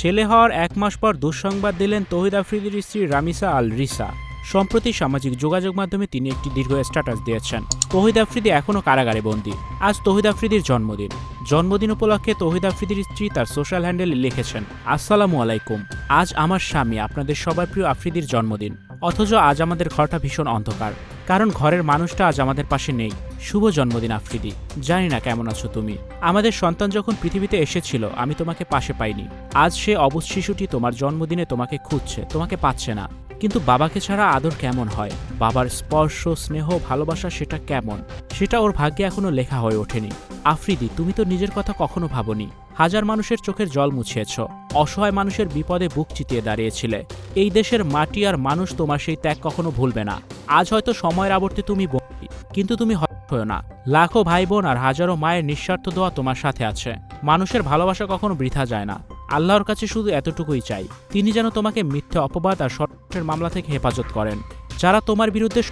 ছেলে হওয়ার ১ মাস পর দুঃসংবাদ দিলেন তৌহিদ আফ্রিদির স্ত্রী রামিসা আল রিসা। সম্প্রতি সামাজিক যোগাযোগ মাধ্যমে তিনি একটি দীর্ঘ স্ট্যাটাস দিয়েছেন। তৌহিদ আফ্রিদি এখনও কারাগারে বন্দী। আজ তৌহিদ আফ্রিদির জন্মদিন। জন্মদিন উপলক্ষে তৌহিদ আফ্রিদির স্ত্রী তার সোশ্যাল হ্যান্ডেলে লিখেছেন, আসসালামু আলাইকুম, আজ আমার স্বামী আপনাদের সবার প্রিয় আফ্রিদির জন্মদিন। অথচ আজ আমাদের ঘরটা ভীষণ অন্ধকার, কারণ ঘরের মানুষটা আজ আমাদের পাশে নেই। শুভ জন্মদিন আফ্রিদি। জানি না কেমন আছো তুমি। আমাদের সন্তান যখন পৃথিবীতে এসেছিল আমি তোমাকে পাশে পাইনি। আজ সে অবুঝ শিশুটি তোমার জন্মদিনে তোমাকে খুঁজছে, তোমাকে পাচ্ছে না। কিন্তু বাবাকে ছাড়া আদর কেমন হয়, বাবার স্পর্শ, স্নেহ, ভালোবাসা সেটা কেমন, সেটা ওর ভাগ্যে এখনো লেখা হয়ে ওঠেনি। আফ্রিদি, তুমি তো নিজের কথা কখনো ভাবনি। হাজার মানুষের চোখের জল মুছিয়েছ, অসহায় মানুষের বিপদে বুক চিতিয়ে দাঁড়িয়েছিলে। এই দেশের মাটি আর মানুষ তোমার সেই ত্যাগ কখনো ভুলবে না। আজ হয়তো সময়ের আবর্তে তুমি বন্দী, কিন্তু তুমি হয়ো না। লাখো ভাই বোন আর হাজারো মায়ের নিঃস্বার্থ দোয়া তোমার সাথে আছে। মানুষের ভালোবাসা কখনো বৃথা যায় না। আল্লাহর কাছে শুধু এতটুকুই চাই, তিনি যেন তোমাকে মিথ্যে অপবাদ আর ষড়যন্ত্রের মামলা থেকে হেফাজত করেন। যারা তোমার বিরুদ্ধে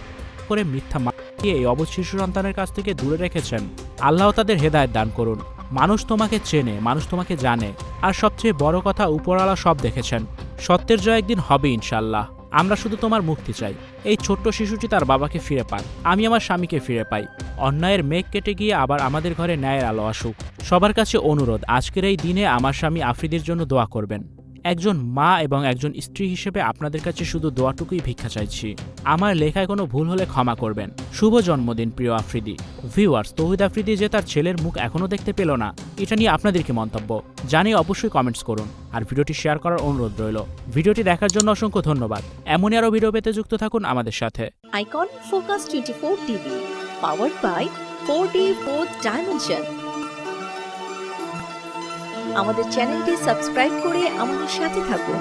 করে মিথ্যা মামলা এই অবুঝ শিশু সন্তানের কাছ থেকে দূরে রেখেছেন, আল্লাহ তাদের হেদায়েত দান করুন। মানুষ তোমাকে চেনে, মানুষ তোমাকে জানে, আর সবচেয়ে বড় কথা, উপরওয়ালা সব দেখেছেন। সত্যের জয় একদিন হবে ইনশাল্লাহ। আমরা শুধু তোমার মুক্তি চাই। এই ছোট্ট শিশুটি তার বাবাকে ফিরে পান, আমি আমার স্বামীকে ফিরে পাই। অন্যায়ের মেঘ কেটে গিয়ে আবার আমাদের ঘরে ন্যায়ের আলো আসুক। সবার কাছে অনুরোধ, আজকের এই দিনে আমার স্বামী আফ্রিদির জন্য দোয়া করবেন। একজন মা এবং একজন স্ত্রী হিসেবে আপনাদের কাছে শুধু দোয়াটুকুই ভিক্ষা চাইছি। আমার লেখায় কোনো ভুল হলে ক্ষমা করবেন। শুভ জন্মদিন প্রিয় আফ্রিদি। ভিউয়ার্স, তৌহিদ আফ্রিদি যে তার ছেলের মুখ এখনও দেখতে পেল না, এটা নিয়ে আপনাদের কি মন্তব্য জানিয়ে অবশ্যই কমেন্টস করুন, আর ভিডিওটি শেয়ার করার অনুরোধ রইল। ভিডিওটি দেখার জন্য অসংখ্য ধন্যবাদ। এমনই আরও ভিডিও পেতে যুক্ত থাকুন আমাদের সাথে। Icon Focus 24 TV, powered by 4D Fourth Dimension। আমাদের চ্যানেলটি সাবস্ক্রাইব করে আমাদের সাথে থাকুন।